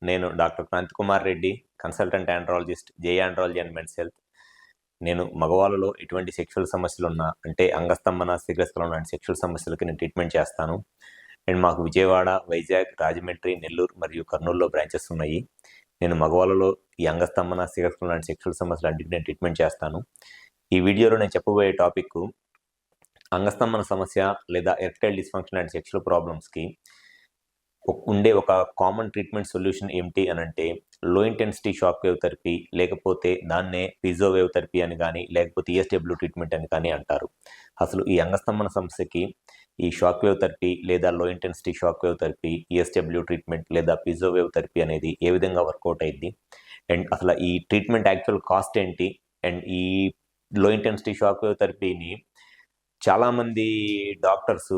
నేను doctor Kranthi Kumar Reddy, consultant andrologist, J andrology and men's health. నేను మగవాళ్ళలో ఎటువంటి సెక్షువల్ సమస్యలున్నా, అంటే అంగస్తంభన, శీఘ్రస్ఖలనం లాంటి సెక్షువల్ సమస్యలకి నేను ట్రీట్మెంట్ చేస్తాను. అండ్ మాకు విజయవాడ, వైజాగ్, రాజమండ్రి, నెల్లూరు మరియు కర్నూలులో బ్రాంచెస్ ఉన్నాయి. నేను మగవాళ్ళలో ఈ అంగస్తంభన, శీఘ్రస్ఖలనం లాంటి సెక్షువల్ సమస్యలు అన్నిటికీ నేను ట్రీట్మెంట్ చేస్తాను. ఈ వీడియోలో నేను చెప్పబోయే టాపిక్ అంగస్తంభన సమస్య లేదా ఎరెక్టైల్ డిస్ఫంక్షన్ లాంటి సెక్షువల్ ప్రాబ్లమ్స్కి ఉండే ఒక కామన్ ట్రీట్మెంట్ సొల్యూషన్ ఏమిటి అని అంటే లో ఇంటెన్సిటీ షాక్ వేవ్ థెరపీ, లేకపోతే దాన్నే పిజో వేవ్ థెరపీ అని కానీ, లేకపోతే ఈఎస్డబ్ల్యూ ట్రీట్మెంట్ అని కానీ అంటారు. అసలు ఈ అంగస్తంభన సమస్యకి ఈ షాక్ వేవ్ థెరపీ లేదా లో intensity shock wave therapy, ESW treatment లేదా పిజో వేవ్ థెరపీ అనేది ఏ విధంగా వర్కౌట్ అయింది, అండ్ అసలు ఈ ట్రీట్మెంట్ యాక్చువల్ కాస్ట్ ఏంటి, అండ్ ఈ లో ఇంటెన్సిటీ షాక్ వేవ్ థెరపీని చాలామంది డాక్టర్స్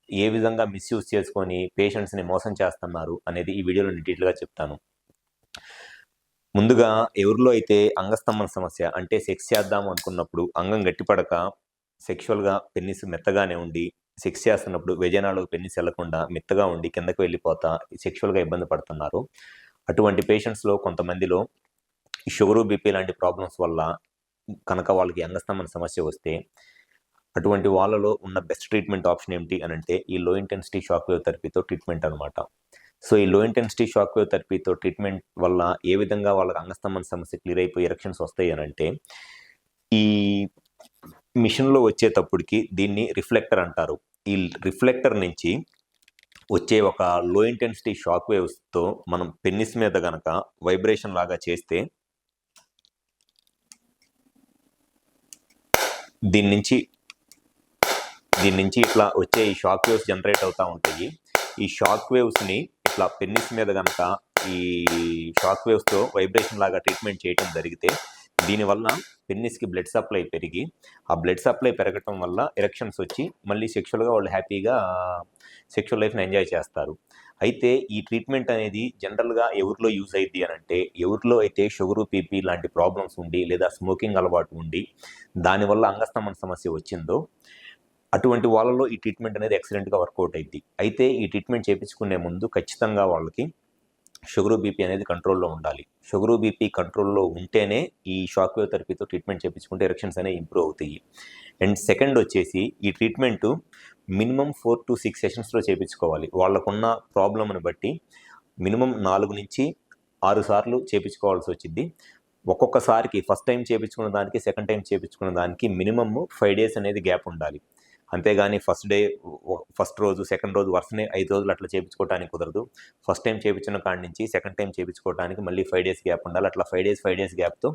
ఏ విధంగా మిస్యూజ్ చేసుకొని పేషెంట్స్ని మోసం చేస్తున్నారు అనేది ఈ వీడియోలో డీటెయిల్గా చెప్తాను. ముందుగా ఎవరిలో అయితే అంగస్తంభన సమస్య అంటే సెక్స్ చేద్దాం అనుకున్నప్పుడు అంగం గట్టిపడక సెక్షువల్గా పెన్నిస్ మెత్తగానే ఉండి, సెక్స్ చేస్తున్నప్పుడు వెజైనాలో పెన్నిస్ వెళ్లకుండా మెత్తగా ఉండి కిందకు వెళ్ళిపోతా సెక్షువల్గా ఇబ్బంది పడుతున్నారు. అటువంటి పేషెంట్స్లో కొంతమందిలో షుగరు, బీపీ లాంటి ప్రాబ్లమ్స్ వల్ల కనుక వాళ్ళకి అంగస్తంభన సమస్య వస్తే అటువంటి వాళ్ళలో ఉన్న బెస్ట్ ట్రీట్మెంట్ ఆప్షన్ ఏమిటి అని అంటే ఈ లో ఇంటెన్సిటీ షాక్ వేవ్ థెరపీతో ట్రీట్మెంట్ అనమాట. సో ఈ లో ఇంటెన్సిటీ షాక్ వేవ్ థెరపీతో ట్రీట్మెంట్ వల్ల ఏ విధంగా వాళ్ళకి అంగస్తంభన సమస్య క్లియర్ అయిపోయి ఎరెక్షన్స్ వస్తాయి అని అంటే, ఈ మిషన్లో వచ్చేటప్పటికి దీన్ని రిఫ్లెక్టర్ అంటారు. ఈ రిఫ్లెక్టర్ నుంచి వచ్చే ఒక లో ఇంటెన్సిటీ షాక్ వేవ్స్తో మనం పెన్నిస్ మీద గనక వైబ్రేషన్ లాగా చేస్తే దీని నుంచి ఇట్లా వచ్చే ఈ షాక్ వేవ్స్ జనరేట్ అవుతూ ఉంటాయి. ఈ షాక్ వేవ్స్ని ఇట్లా పెన్నిస్ మీద కనుక ఈ షాక్ వేవ్స్తో వైబ్రేషన్ లాగా ట్రీట్మెంట్ చేయడం జరిగితే దీనివల్ల పెన్నిస్కి బ్లడ్ సప్లై పెరిగి, ఆ బ్లడ్ సప్లై పెరగటం వల్ల ఎరెక్షన్స్ వచ్చి మళ్ళీ సెక్షువల్గా వాళ్ళు హ్యాపీగా సెక్షువల్ లైఫ్ని ఎంజాయ్ చేస్తారు. అయితే ఈ ట్రీట్మెంట్ అనేది జనరల్గా ఎవరిలో యూజ్ అయ్యింది అని అంటే, ఎవరిలో అయితే షుగరు, బీపీ లాంటి ప్రాబ్లమ్స్ ఉండి లేదా స్మోకింగ్ అలవాటు ఉండి దానివల్ల అంగస్తంభన సమస్య వచ్చిందో అటువంటి వాళ్ళలో ఈ ట్రీట్మెంట్ అనేది ఎక్సలెంట్గా వర్కౌట్ అయింది. అయితే ఈ ట్రీట్మెంట్ చేయించుకునే ముందు ఖచ్చితంగా వాళ్ళకి షుగరు, బీపీ అనేది కంట్రోల్లో ఉండాలి. షుగరు, బీపీ కంట్రోల్లో ఉంటేనే ఈ షాక్ వేవ్ థెరపీతో ట్రీట్మెంట్ చేయించుకుంటే ఎరెక్షన్స్ అనేవి ఇంప్రూవ్ అవుతాయి. అండ్ సెకండ్ వచ్చేసి ఈ ట్రీట్మెంటు మినిమం 4 to 6 సెషన్స్లో చేయించుకోవాలి. వాళ్ళకున్న ప్రాబ్లమ్ని బట్టి మినిమం 4 నుంచి 6 సార్లు చేయించుకోవాల్సి వచ్చింది. ఒక్కొక్కసారికి ఫస్ట్ టైం చేయించుకున్న దానికి, సెకండ్ టైం చేయించుకున్న దానికి మినిమమ్ 5 days అనేది గ్యాప్ ఉండాలి. అంతేగాని ఫస్ట్ రోజు, సెకండ్ రోజు వరుసనే 5 రోజులు అట్లా చేయించుకోవడానికి కుదరదు. ఫస్ట్ టైం చేయించిన కాడి నుంచి సెకండ్ టైం చేయించుకోవడానికి మళ్ళీ 5 days గ్యాప్ ఉండాలి. అట్లా 5 days గ్యాప్తో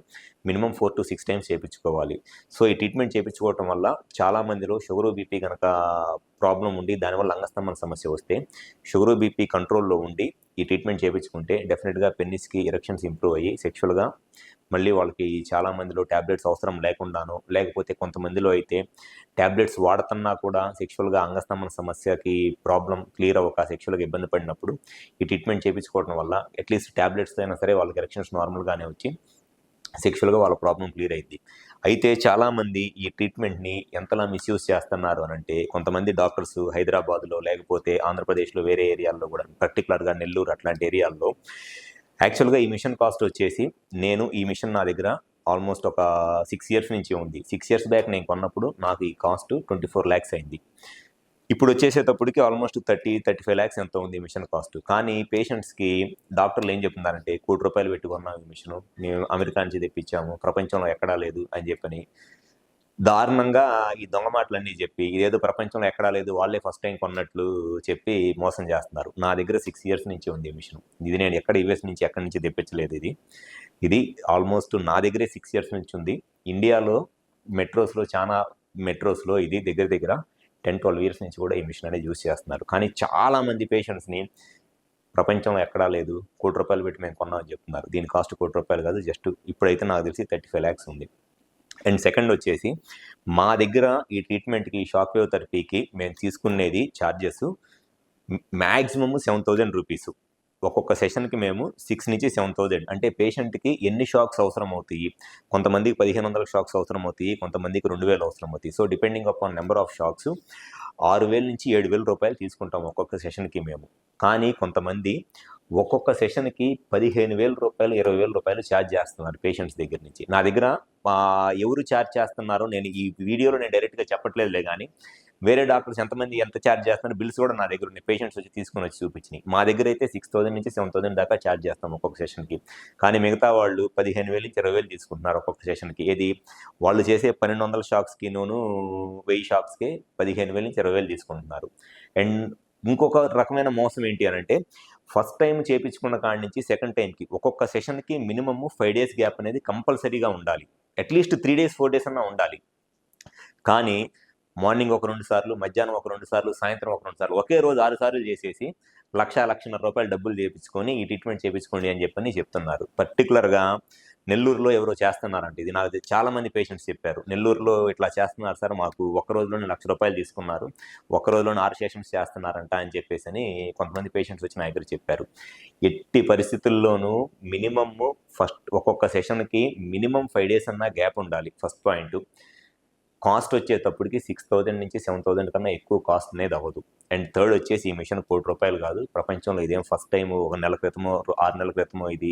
మినిమం 4 to 6 times చేయించుకోవాలి. సో ఈ ట్రీట్మెంట్ చేయించుకోవటం వల్ల చాలామందిలో షుగరు, బీపీ కనుక ప్రాబ్లం ఉండి దానివల్ల అంగస్తంభన సమస్య వస్తే షుగరు, బీపీ కంట్రోల్లో ఉండి ఈ ట్రీట్మెంట్ చేయించుకుంటే డెఫినెట్గా పెన్నిస్కి ఎరెక్షన్స్ ఇంప్రూవ్ అయ్యి సెక్షువల్గా మళ్ళీ వాళ్ళకి చాలామందిలో ట్యాబ్లెట్స్ అవసరం లేకుండానో, లేకపోతే కొంతమందిలో అయితే ట్యాబ్లెట్స్ వాడుతున్నా కూడా సెక్షువల్గా అంగస్తంభన సమస్యకి ప్రాబ్లం క్లియర్ అవ్వక సెక్షువల్గా ఇబ్బంది పడినప్పుడు ఈ ట్రీట్మెంట్ చేయించుకోవడం వల్ల అట్లీస్ట్ ట్యాబ్లెట్స్ అయినా సరే వాళ్ళకి ఎరెక్షన్స్ నార్మల్గానే వచ్చి సెక్షువల్గా వాళ్ళ ప్రాబ్లం క్లియర్ అయింది. అయితే చాలామంది ఈ ట్రీట్మెంట్ని ఎంతలా మిస్యూజ్ చేస్తున్నారు అని అంటే, కొంతమంది డాక్టర్స్ హైదరాబాద్లో లేకపోతే ఆంధ్రప్రదేశ్లో వేరే ఏరియాల్లో కూడా, పర్టికులర్గా నెల్లూరు అట్లాంటి ఏరియాల్లో యాక్చువల్గా ఈ మిషన్ కాస్ట్ వచ్చేసి, నేను ఈ మిషన్ నా దగ్గర ఆల్మోస్ట్ ఒక 6 years నుంచి ఉంది. 6 years బ్యాక్ నేను కొన్నప్పుడు నాకు ఈ కాస్ట్ 24 lakhs అయింది. ఇప్పుడు వచ్చేసేటప్పటికి ఆల్మోస్ట్ 30-35 lakhs ఎంత ఉంది ఈ మిషన్ కాస్ట్. కానీ పేషెంట్స్కి డాక్టర్లు ఏం చెప్తున్నారంటే, ₹1 కోటి పెట్టి కొన్నాం ఈ మిషను, మేము అమెరికా నుంచి తెప్పించాము, ప్రపంచంలో ఎక్కడా లేదు అని చెప్పని దారుణంగా ఈ దొంగ మాటలన్నీ చెప్పి ఇదేదో ప్రపంచంలో ఎక్కడా లేదు, వాళ్ళే ఫస్ట్ టైం కొన్నట్లు చెప్పి మోసం చేస్తున్నారు. నా దగ్గర 6 years నుంచి ఉంది ఈ మిషన్. ఇది నేను ఎక్కడ యూఎస్ నుంచి ఎక్కడి నుంచి తెప్పించలేదు. ఇది ఆల్మోస్ట్ నా దగ్గరే 6 years నుంచి ఉంది. ఇండియాలో చాలా మెట్రోస్లో ఇది దగ్గర 10-12 years నుంచి కూడా ఈ మిషన్ అనేది యూజ్ చేస్తున్నారు. కానీ చాలామంది పేషెంట్స్ని ప్రపంచంలో ఎక్కడా లేదు, ₹1 కోటి పెట్టి మేము కొన్నామని చెప్తున్నారు. దీని కాస్ట్ ₹1 కోటి కాదు, జస్ట్ ఇప్పుడైతే నాకు తెలిసి 35 lakhs ఉంది. అండ్ సెకండ్ వచ్చేసి మా దగ్గర ఈ ట్రీట్మెంట్కి, షాక్ వేవ్ థెరపీకి మేము తీసుకునేది ఛార్జెస్ మ్యాక్సిమమ్ ₹7,000. ఒక్కొక్క సెషన్కి మేము 6 నుంచి 7,000. అంటే పేషెంట్కి ఎన్ని షాక్స్ అవసరం అవుతాయి, కొంతమందికి 1,500 షాక్స్ అవసరం అవుతాయి, కొంతమందికి 2,000 అవసరం అవుతాయి. So depending upon number of shocks 6,000 నుంచి 7,000 రూపాయలు తీసుకుంటాం ఒక్కొక్క సెషన్కి మేము. కానీ కొంతమంది ఒక్కొక్క సెషన్‌కి రూ. 15,000, రూ. 20,000 ఛార్జ్ చేస్తున్నారు పేషెంట్స్ దగ్గర నుంచి. నా దగ్గర ఎవరు ఛార్జ్ చేస్తున్నారో నేను ఈ వీడియోలో డైరెక్ట్‌గా చెప్పట్లేదులే గానీ, వేరే డాక్టర్స్ ఎంతమంది ఎంత ఛార్జ్ చేస్తున్నారో బిల్స్ కూడా నా దగ్గర ఉన్నాయి. పేషెంట్స్ వచ్చి తీసుకొని వచ్చి చూపించినియి. మా దగ్గర అయితే 6,000 నుంచి 7,000 దాకా ఛార్జ్ చేస్తాం ఒక్కొక్క సెషన్‌కి. కానీ మిగతా వాళ్ళు 15,000 నుంచి 20,000 తీసుకుంటున్నారు ఒక్కొక్క సెషన్‌కి. ఏది వాళ్ళు చేసే 1,200 షాక్స్‌కిను 1000 షాక్స్‌కి 15,000 నుంచి 20,000 తీసుకుంటున్నారు. అండ్ ఇంకొక రకమైన మోసం ఏంటి అనంటే, ఫస్ట్ టైమ్ చేపించుకున్న కాడి నుంచి సెకండ్ టైమ్‌కి ఒక్కొక్క సెషన్‌కి మినిమమ్ 5 డేస్ గ్యాప్ అనేది కంపల్సరీగా ఉండాలి. అట్‌లీస్ట్ 3 డేస్, 4 డేస్ అన్నా ఉండాలి. కానీ మార్నింగ్ ఒక 2 సార్లు, మధ్యాహ్నం ఒక 2 సార్లు, సాయంత్రం ఒక 2 సార్లు, ఒకే రోజు 6 సార్లు చేసేసి ₹1,00,000 డబ్బులు చేపించుకొని ఈ ట్రీట్మెంట్ చేపించుకోండి అని చెప్పని చెప్తున్నారు. పర్టిక్యులర్‌గా నెల్లూరులో ఎవరో చేస్తున్నారంట. ఇది నాకు చాలా మంది పేషెంట్స్ చెప్పారు. నెల్లూరులో ఇట్లా చేస్తున్నారు సార్, మాకు ఒక్క రోజులోనే ₹1,00,000 తీసుకున్నారు. ఒక్క రోజులోనే 6 సెషన్స్ చేస్తున్నారంట అని చెప్పేసని కొంతమంది పేషెంట్స్ వచ్చి నా దగ్గర చెప్పారు. ఎట్టి పరిస్థితుల్లోనూ మినిమమ్ ఒక్కొక్క సెషన్‌కి మినిమమ్ 5 డేస్ అన్నా గ్యాప్ ఉండాలి. First point. కాస్ట్ వచ్చేటప్పటికి 6,000 నుంచి 7,000 కన్నా ఎక్కువ కాస్ట్ అనేది అవ్వదు. అండ్ థర్డ్ వచ్చేసి ఈ మిషన్ ₹1,00,00,000 కాదు. ప్రపంచంలో ఇదేం ఫస్ట్ టైము ఒక నెల క్రితమో, 6 నెలల క్రితమో ఇది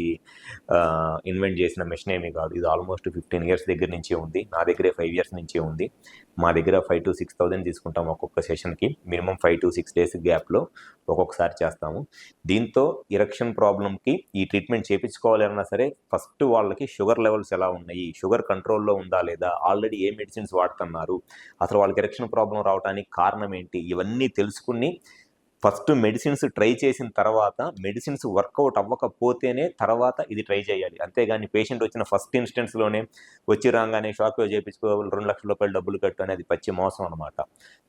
ఇన్వెంట్ చేసిన మిషన్ ఏమీ కాదు. ఇది ఆల్మోస్ట్ 15 ఇయర్స్ దగ్గర నుంచే ఉంది. నా దగ్గరే 5 ఇయర్స్ నుంచే ఉంది. మా దగ్గర 5,000-6,000 తీసుకుంటాం ఒక్కొక్క సెషన్‌కి. మినిమమ్ 5-6 డేస్ గ్యాప్‌లో ఒక్కొక్కసారి చేస్తాము. దీంతో ఎరెక్షన్ ప్రాబ్లమ్‌కి ఈ ట్రీట్మెంట్ చేపించుకోవాలన్నా సరే ఫస్ట్ వాళ్ళకి షుగర్ లెవెల్స్ ఎలా ఉన్నాయి, షుగర్ కంట్రోల్‌లో ఉందా లేదా, ఆల్రెడీ ఏ మెడిసిన్స్ వాడుతున్నారు, అసలు వాళ్ళకి ఎరెక్షన్ ప్రాబ్లమ్ రావడానికి కారణం ఏంటి, ఇవన్నీ తెలుసుకుని ఫస్ట్ మెడిసిన్స్ ట్రై చేసిన తర్వాత మెడిసిన్స్ వర్కౌట్ అవ్వకపోతేనే తర్వాత ఇది ట్రై చేయాలి. అంతేగాని పేషెంట్ వచ్చిన ఫస్ట్ ఇన్స్టెన్స్‌లోనే వచ్చి రాగానే షాక్ వేవ్ చేయించుకో, ₹2,00,000 డబ్బులు కట్టు అనేది పచ్చి మోసం అనమాట.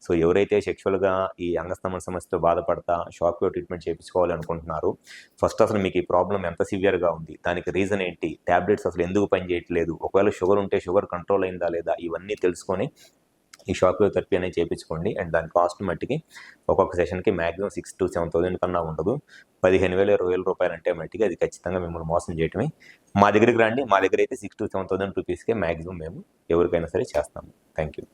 సో ఎవరైతే సెక్షువల్‌గా ఈ అంగస్తంభన సమస్యతో బాధపడతా షాక్ వేవ్ ట్రీట్మెంట్ చేయించుకోవాలి అనుకుంటున్నారో, ఫస్ట్ అసలు మీకు ఈ ప్రాబ్లమ్ ఎంత సివియర్‌గా ఉంది, దానికి రీజన్ ఏంటి, టాబ్లెట్స్ అసలు ఎందుకు పనిచేయట్లేదు, ఒకవేళ షుగర్ ఉంటే షుగర్ కంట్రోల్ అయిందా లేదా, ఇవన్నీ తెలుసుకొని ఈ షాక్ వేవ్ థెరపీ అనేది చేయించుకోండి. అండ్ దాని కాస్ట్ మట్టికి ఒక్కొక్క సెషన్‌కి మాక్సిమం 6,000-7,000 కన్నా ఉండదు. 15,000, ₹20,000 అంటే మట్టికి అది ఖచ్చితంగా మిమ్మల్ని మోసం చేయటమే. మా దగ్గరికి రండి. మా దగ్గర అయితే ₹6,000-7,000 మాక్సిమం మేము ఎవరికైనా సరే చేస్తాము. Thank you.